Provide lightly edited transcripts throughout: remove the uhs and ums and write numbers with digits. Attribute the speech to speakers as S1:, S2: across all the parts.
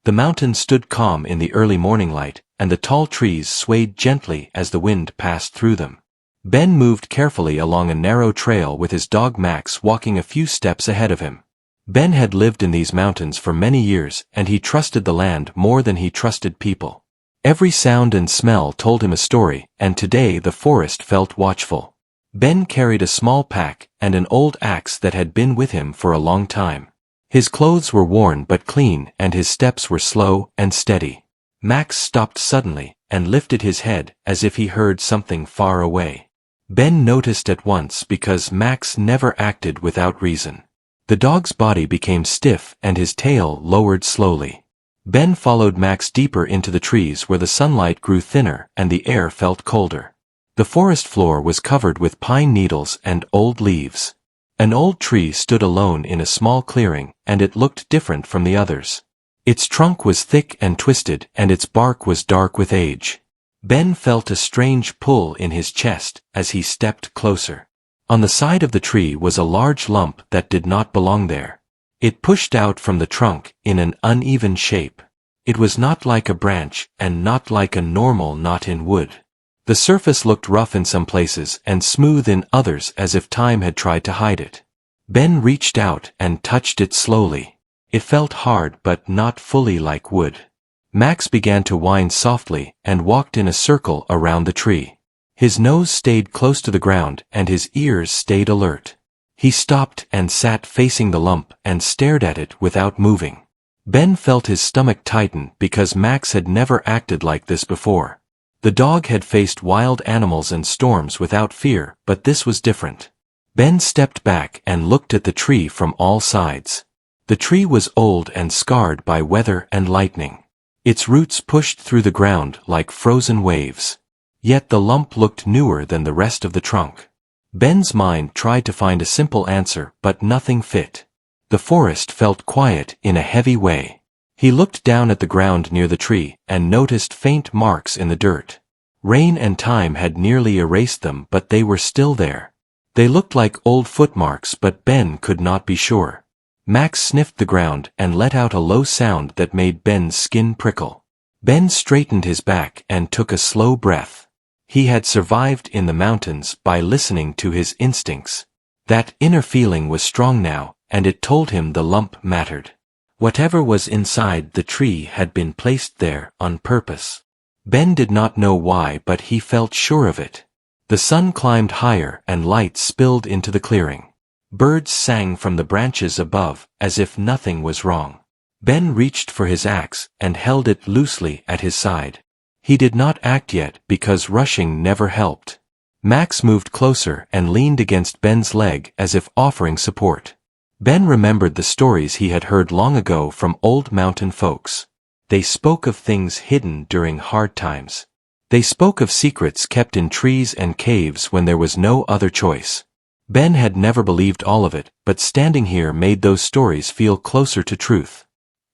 S1: The mountains stood calm in the early morning light, and the tall trees swayed gently as the wind passed through them. Ben moved carefully along a narrow trail with his dog Max walking a few steps ahead of him. Ben had lived in these mountains for many years, and he trusted the land more than he trusted people. Every sound and smell told him a story, and today the forest felt watchful. Ben carried a small pack and an old axe that had been with him for a long time. His clothes were worn but clean, and his steps were slow and steady. Max stopped suddenly and lifted his head as if he heard something far away. Ben noticed at once because Max never acted without reason. The dog's body became stiff and his tail lowered slowly. Ben followed Max deeper into the trees where the sunlight grew thinner and the air felt colder. The forest floor was covered with pine needles and old leaves. An old tree stood alone in a small clearing, and it looked different from the others. Its trunk was thick and twisted, and its bark was dark with age. Ben felt a strange pull in his chest as he stepped closer. On the side of the tree was a large lump that did not belong there. It pushed out from the trunk in an uneven shape. It was not like a branch and not like a normal knot in wood. The surface looked rough in some places and smooth in others as if time had tried to hide it. Ben reached out and touched it slowly. It felt hard but not fully like wood. Max began to whine softly and walked in a circle around the tree. His nose stayed close to the ground and his ears stayed alert. He stopped and sat facing the lump and stared at it without moving. Ben felt his stomach tighten because Max had never acted like this before. The dog had faced wild animals and storms without fear, but this was different. Ben stepped back and looked at the tree from all sides. The tree was old and scarred by weather and lightning. Its roots pushed through the ground like frozen waves. Yet the lump looked newer than the rest of the trunk. Ben's mind tried to find a simple answer, but nothing fit. The forest felt quiet in a heavy way. He looked down at the ground near the tree and noticed faint marks in the dirt. Rain and time had nearly erased them, but they were still there. They looked like old footmarks, but Ben could not be sure. Max sniffed the ground and let out a low sound that made Ben's skin prickle. Ben straightened his back and took a slow breath. He had survived in the mountains by listening to his instincts. That inner feeling was strong now, and it told him the lump mattered. Whatever was inside the tree had been placed there on purpose. Ben did not know why, but he felt sure of it. The sun climbed higher and light spilled into the clearing. Birds sang from the branches above, as if nothing was wrong. Ben reached for his axe and held it loosely at his side. He did not act yet because rushing never helped. Max moved closer and leaned against Ben's leg as if offering support. Ben remembered the stories he had heard long ago from old mountain folks. They spoke of things hidden during hard times. They spoke of secrets kept in trees and caves when there was no other choice. Ben had never believed all of it, but standing here made those stories feel closer to truth.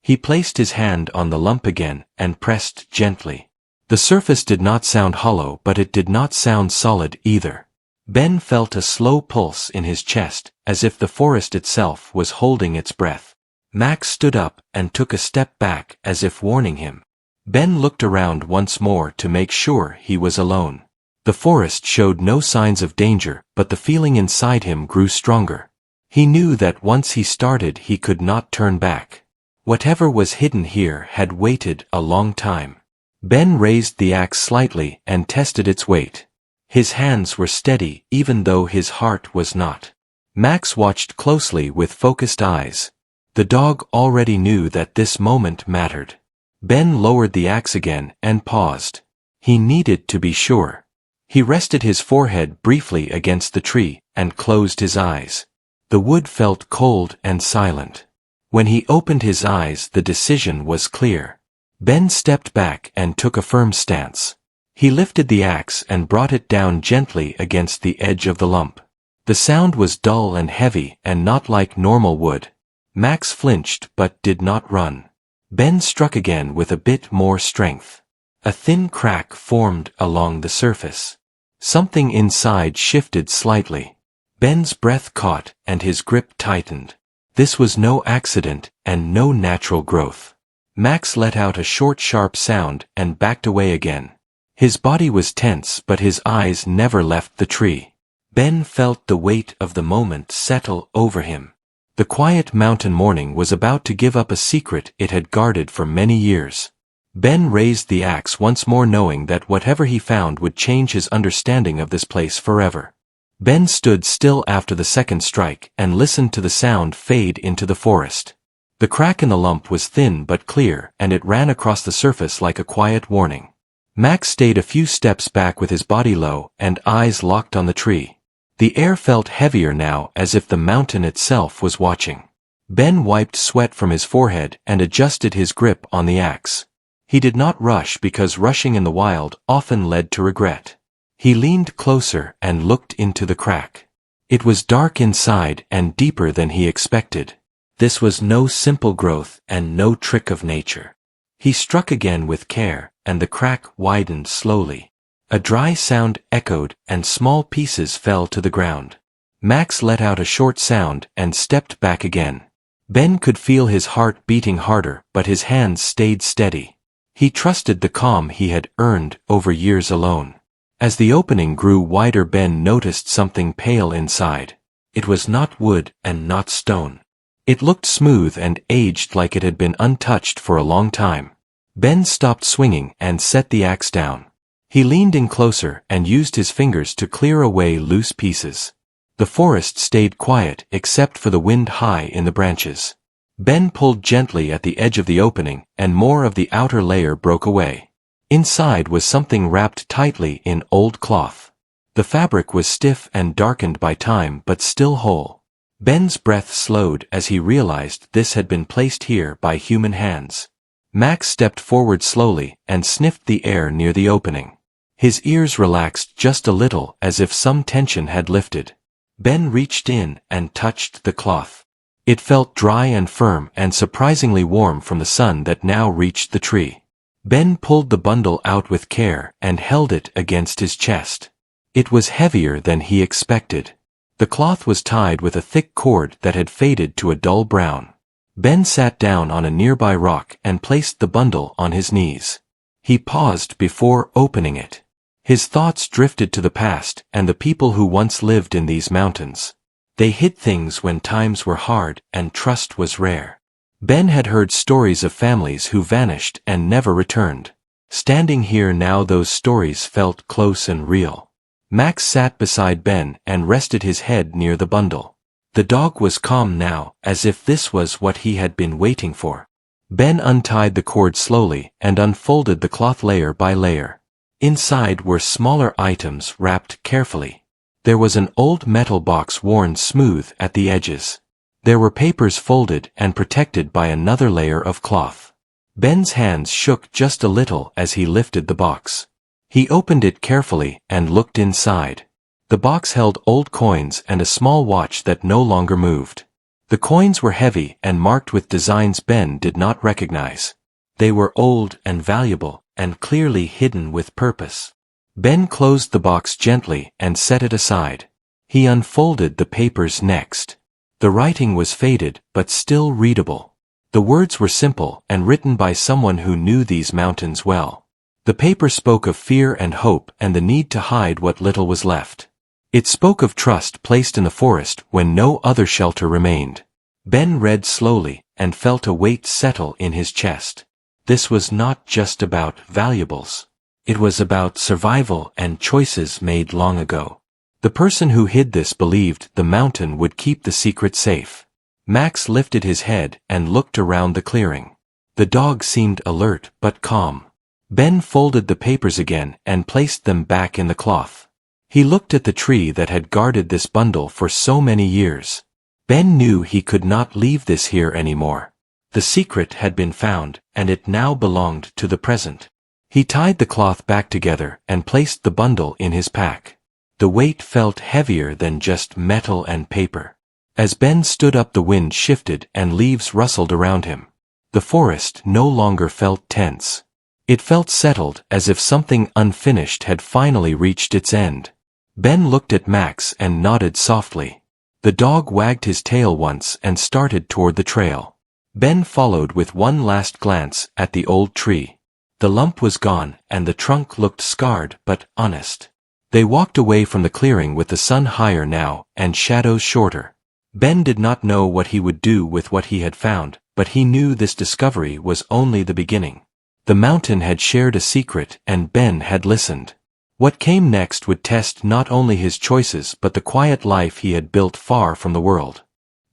S1: He placed his hand on the lump again and pressed gently. The surface did not sound hollow, but it did not sound solid either. Ben felt a slow pulse in his chest, as if the forest itself was holding its breath. Max stood up and took a step back as if warning him. Ben looked around once more to make sure he was alone. The forest showed no signs of danger, but the feeling inside him grew stronger. He knew that once he started he could not turn back. Whatever was hidden here had waited a long time. Ben raised the axe slightly and tested its weight. His hands were steady even though his heart was not. Max watched closely with focused eyes. The dog already knew that this moment mattered. Ben lowered the axe again and paused. He needed to be sure. He rested his forehead briefly against the tree and closed his eyes. The wood felt cold and silent. When he opened his eyes, the decision was clear. Ben stepped back and took a firm stance. He lifted the axe and brought it down gently against the edge of the lump. The sound was dull and heavy and not like normal wood. Max flinched but did not run. Ben struck again with a bit more strength. A thin crack formed along the surface. Something inside shifted slightly. Ben's breath caught and his grip tightened. This was no accident and no natural growth. Max let out a short sharp sound and backed away again. His body was tense but his eyes never left the tree. Ben felt the weight of the moment settle over him. The quiet mountain morning was about to give up a secret it had guarded for many years. Ben raised the axe once more, knowing that whatever he found would change his understanding of this place forever. Ben stood still after the second strike and listened to the sound fade into the forest. The crack in the lump was thin but clear, and it ran across the surface like a quiet warning. Max stayed a few steps back with his body low and eyes locked on the tree. The air felt heavier now, as if the mountain itself was watching. Ben wiped sweat from his forehead and adjusted his grip on the axe. He did not rush, because rushing in the wild often led to regret. He leaned closer and looked into the crack. It was dark inside and deeper than he expected. This was no simple growth and no trick of nature. He struck again with care, and the crack widened slowly. A dry sound echoed, and small pieces fell to the ground. Max let out a short sound and stepped back again. Ben could feel his heart beating harder, but his hands stayed steady. He trusted the calm he had earned over years alone. As the opening grew wider, Ben noticed something pale inside. It was not wood and not stone. It looked smooth and aged, like it had been untouched for a long time. Ben stopped swinging and set the axe down. He leaned in closer and used his fingers to clear away loose pieces. The forest stayed quiet except for the wind high in the branches. Ben pulled gently at the edge of the opening, and more of the outer layer broke away. Inside was something wrapped tightly in old cloth. The fabric was stiff and darkened by time, but still whole. Ben's breath slowed as he realized this had been placed here by human hands. Max stepped forward slowly and sniffed the air near the opening. His ears relaxed just a little, as if some tension had lifted. Ben reached in and touched the cloth. It felt dry and firm and surprisingly warm from the sun that now reached the tree. Ben pulled the bundle out with care and held it against his chest. It was heavier than he expected. The cloth was tied with a thick cord that had faded to a dull brown. Ben sat down on a nearby rock and placed the bundle on his knees. He paused before opening it. His thoughts drifted to the past and the people who once lived in these mountains. They hid things when times were hard and trust was rare. Ben had heard stories of families who vanished and never returned. Standing here now, those stories felt close and real. Max sat beside Ben and rested his head near the bundle. The dog was calm now, as if this was what he had been waiting for. Ben untied the cord slowly and unfolded the cloth layer by layer. Inside were smaller items wrapped carefully. There was an old metal box worn smooth at the edges. There were papers folded and protected by another layer of cloth. Ben's hands shook just a little as he lifted the box. He opened it carefully and looked inside. The box held old coins and a small watch that no longer moved. The coins were heavy and marked with designs Ben did not recognize. They were old and valuable, and clearly hidden with purpose. Ben closed the box gently and set it aside. He unfolded the papers next. The writing was faded but still readable. The words were simple and written by someone who knew these mountains well. The paper spoke of fear and hope and the need to hide what little was left. It spoke of trust placed in the forest when no other shelter remained. Ben read slowly and felt a weight settle in his chest. This was not just about valuables. It was about survival and choices made long ago. The person who hid this believed the mountain would keep the secret safe. Max lifted his head and looked around the clearing. The dog seemed alert but calm. Ben folded the papers again and placed them back in the cloth. He looked at the tree that had guarded this bundle for so many years. Ben knew he could not leave this here anymore. The secret had been found, and it now belonged to the present. He tied the cloth back together and placed the bundle in his pack. The weight felt heavier than just metal and paper. As Ben stood up, the wind shifted and leaves rustled around him. The forest no longer felt tense. It felt settled, as if something unfinished had finally reached its end. Ben looked at Max and nodded softly. The dog wagged his tail once and started toward the trail. Ben followed with one last glance at the old tree. The lump was gone, and the trunk looked scarred but honest. They walked away from the clearing with the sun higher now, and shadows shorter. Ben did not know what he would do with what he had found, but he knew this discovery was only the beginning. The mountain had shared a secret, and Ben had listened. What came next would test not only his choices but the quiet life he had built far from the world.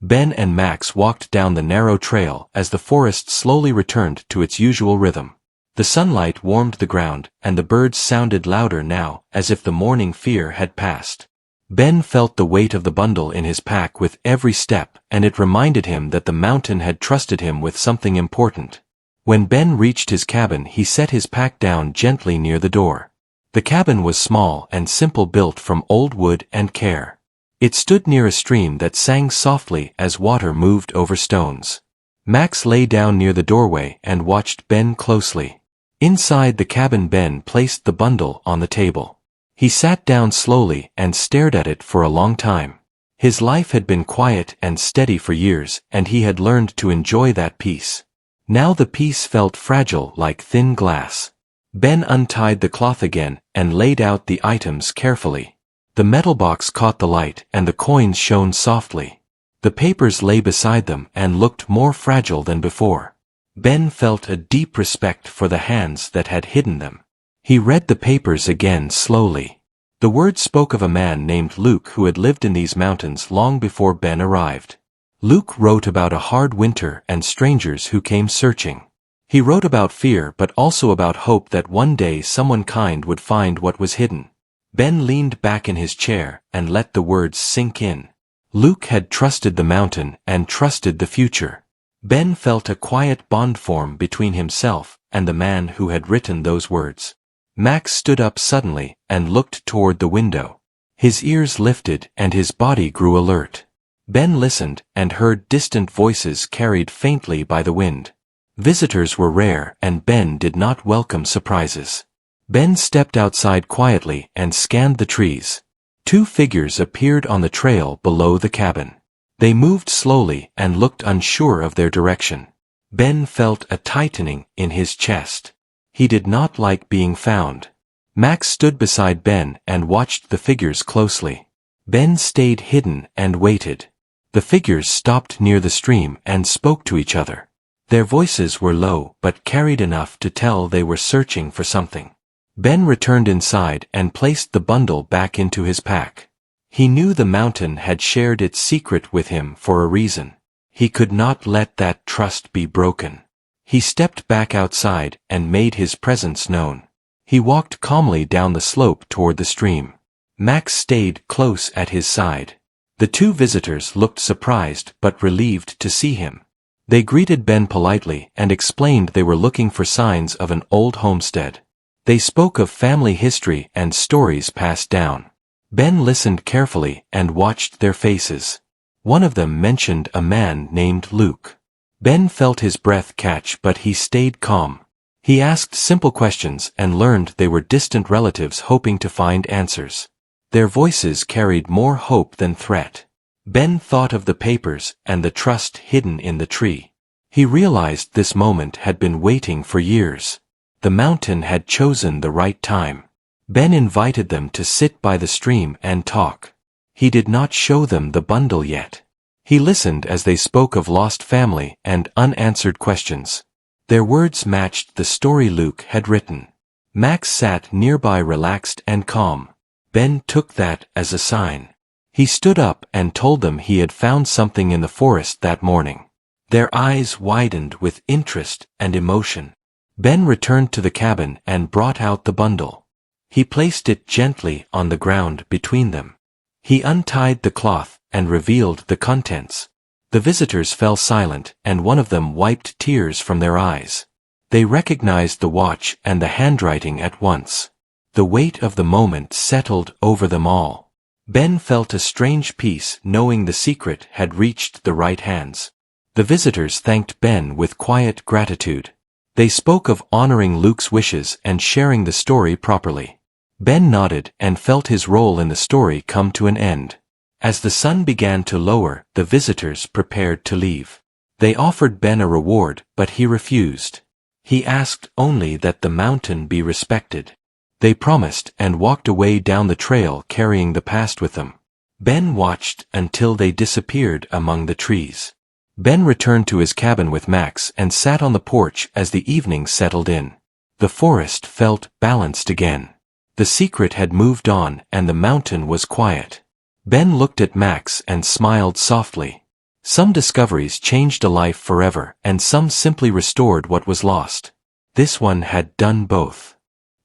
S1: Ben and Max walked down the narrow trail as the forest slowly returned to its usual rhythm. The sunlight warmed the ground, and the birds sounded louder now, as if the morning fear had passed. Ben felt the weight of the bundle in his pack with every step, and it reminded him that the mountain had trusted him with something important. When Ben reached his cabin, he set his pack down gently near the door. The cabin was small and simple, built from old wood and care. It stood near a stream that sang softly as water moved over stones. Max lay down near the doorway and watched Ben closely. Inside the cabin, Ben placed the bundle on the table. He sat down slowly and stared at it for a long time. His life had been quiet and steady for years, and he had learned to enjoy that peace. Now the peace felt fragile like thin glass. Ben untied the cloth again and laid out the items carefully. The metal box caught the light and the coins shone softly. The papers lay beside them and looked more fragile than before. Ben felt a deep respect for the hands that had hidden them. He read the papers again slowly. The words spoke of a man named Luke who had lived in these mountains long before Ben arrived. Luke wrote about a hard winter and strangers who came searching. He wrote about fear but also about hope that one day someone kind would find what was hidden. Ben leaned back in his chair and let the words sink in. Luke had trusted the mountain and trusted the future. Ben felt a quiet bond form between himself and the man who had written those words. Max stood up suddenly and looked toward the window. His ears lifted and his body grew alert. Ben listened and heard distant voices carried faintly by the wind. Visitors were rare, and Ben did not welcome surprises. Ben stepped outside quietly and scanned the trees. Two figures appeared on the trail below the cabin. They moved slowly and looked unsure of their direction. Ben felt a tightening in his chest. He did not like being found. Max stood beside Ben and watched the figures closely. Ben stayed hidden and waited. The figures stopped near the stream and spoke to each other. Their voices were low but carried enough to tell they were searching for something. Ben returned inside and placed the bundle back into his pack. He knew the mountain had shared its secret with him for a reason. He could not let that trust be broken. He stepped back outside and made his presence known. He walked calmly down the slope toward the stream. Max stayed close at his side. The two visitors looked surprised but relieved to see him. They greeted Ben politely and explained they were looking for signs of an old homestead. They spoke of family history and stories passed down. Ben listened carefully and watched their faces. One of them mentioned a man named Luke. Ben felt his breath catch, but he stayed calm. He asked simple questions and learned they were distant relatives hoping to find answers. Their voices carried more hope than threat. Ben thought of the papers and the trust hidden in the tree. He realized this moment had been waiting for years. The mountain had chosen the right time. Ben invited them to sit by the stream and talk. He did not show them the bundle yet. He listened as they spoke of lost family and unanswered questions. Their words matched the story Luke had written. Max sat nearby, relaxed and calm. Ben took that as a sign. He stood up and told them he had found something in the forest that morning. Their eyes widened with interest and emotion. Ben returned to the cabin and brought out the bundle. He placed it gently on the ground between them. He untied the cloth and revealed the contents. The visitors fell silent, and one of them wiped tears from their eyes. They recognized the watch and the handwriting at once. The weight of the moment settled over them all. Ben felt a strange peace knowing the secret had reached the right hands. The visitors thanked Ben with quiet gratitude. They spoke of honoring Luke's wishes and sharing the story properly. Ben nodded and felt his role in the story come to an end. As the sun began to lower, the visitors prepared to leave. They offered Ben a reward, but he refused. He asked only that the mountain be respected. They promised and walked away down the trail carrying the past with them. Ben watched until they disappeared among the trees. Ben returned to his cabin with Max and sat on the porch as the evening settled in. The forest felt balanced again. The secret had moved on and the mountain was quiet. Ben looked at Max and smiled softly. Some discoveries changed a life forever and some simply restored what was lost. This one had done both.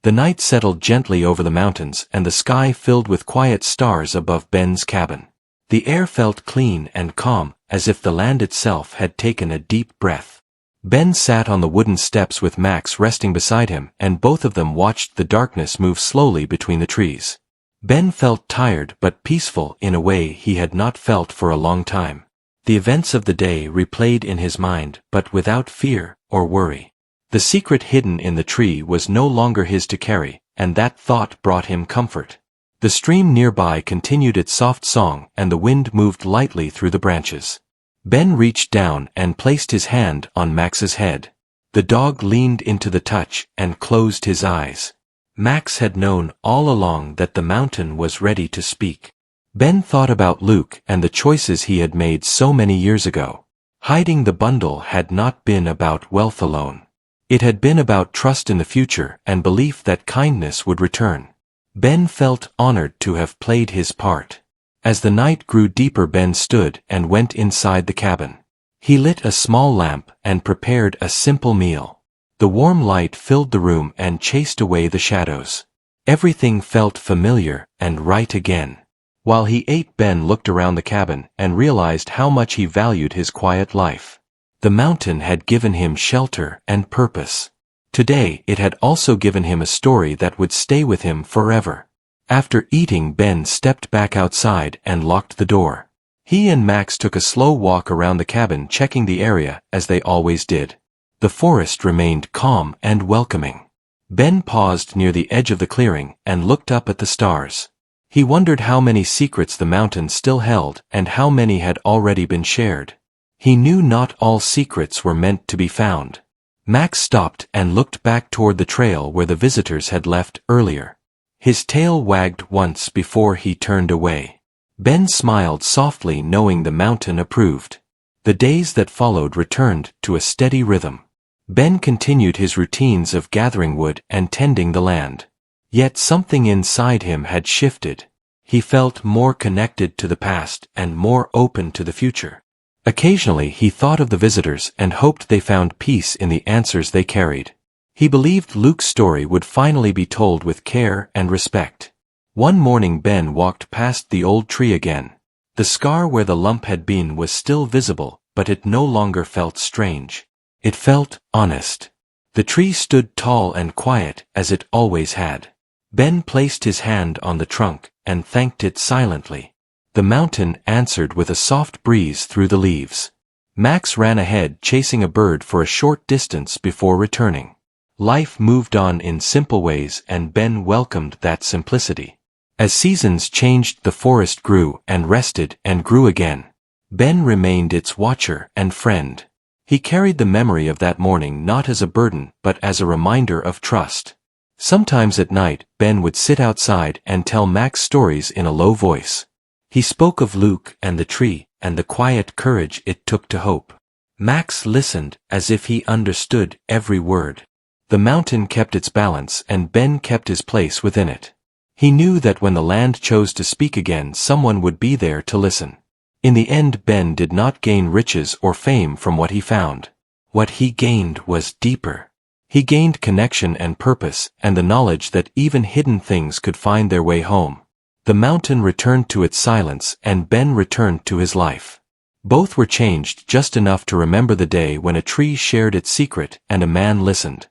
S1: The night settled gently over the mountains and the sky filled with quiet stars above Ben's cabin. The air felt clean and calm, as if the land itself had taken a deep breath. Ben sat on the wooden steps with Max resting beside him, and both of them watched the darkness move slowly between the trees. Ben felt tired but peaceful in a way he had not felt for a long time. The events of the day replayed in his mind, but without fear or worry. The secret hidden in the tree was no longer his to carry, and that thought brought him comfort. The stream nearby continued its soft song and the wind moved lightly through the branches. Ben reached down and placed his hand on Max's head. The dog leaned into the touch and closed his eyes. Max had known all along that the mountain was ready to speak. Ben thought about Luke and the choices he had made so many years ago. Hiding the bundle had not been about wealth alone. It had been about trust in the future and belief that kindness would return. Ben felt honored to have played his part. As the night grew deeper, Ben stood and went inside the cabin. He lit a small lamp and prepared a simple meal. The warm light filled the room and chased away the shadows. Everything felt familiar and right again. While he ate, Ben looked around the cabin and realized how much he valued his quiet life. The mountain had given him shelter and purpose. Today it had also given him a story that would stay with him forever. After eating, Ben stepped back outside and locked the door. He and Max took a slow walk around the cabin, checking the area as they always did. The forest remained calm and welcoming. Ben paused near the edge of the clearing and looked up at the stars. He wondered how many secrets the mountain still held and how many had already been shared. He knew not all secrets were meant to be found. Max stopped and looked back toward the trail where the visitors had left earlier. His tail wagged once before he turned away. Ben smiled softly, knowing the mountain approved. The days that followed returned to a steady rhythm. Ben continued his routines of gathering wood and tending the land. Yet something inside him had shifted. He felt more connected to the past and more open to the future. Occasionally he thought of the visitors and hoped they found peace in the answers they carried. He believed Luke's story would finally be told with care and respect. One morning Ben walked past the old tree again. The scar where the lump had been was still visible, but it no longer felt strange. It felt honest. The tree stood tall and quiet as it always had. Ben placed his hand on the trunk and thanked it silently. The mountain answered with a soft breeze through the leaves. Max ran ahead, chasing a bird for a short distance before returning. Life moved on in simple ways and Ben welcomed that simplicity. As seasons changed, the forest grew and rested and grew again. Ben remained its watcher and friend. He carried the memory of that morning not as a burden but as a reminder of trust. Sometimes at night, Ben would sit outside and tell Max stories in a low voice. He spoke of Luke and the tree and the quiet courage it took to hope. Max listened as if he understood every word. The mountain kept its balance and Ben kept his place within it. He knew that when the land chose to speak again, someone would be there to listen. In the end, Ben did not gain riches or fame from what he found. What he gained was deeper. He gained connection and purpose and the knowledge that even hidden things could find their way home. The mountain returned to its silence and Ben returned to his life. Both were changed just enough to remember the day when a tree shared its secret and a man listened.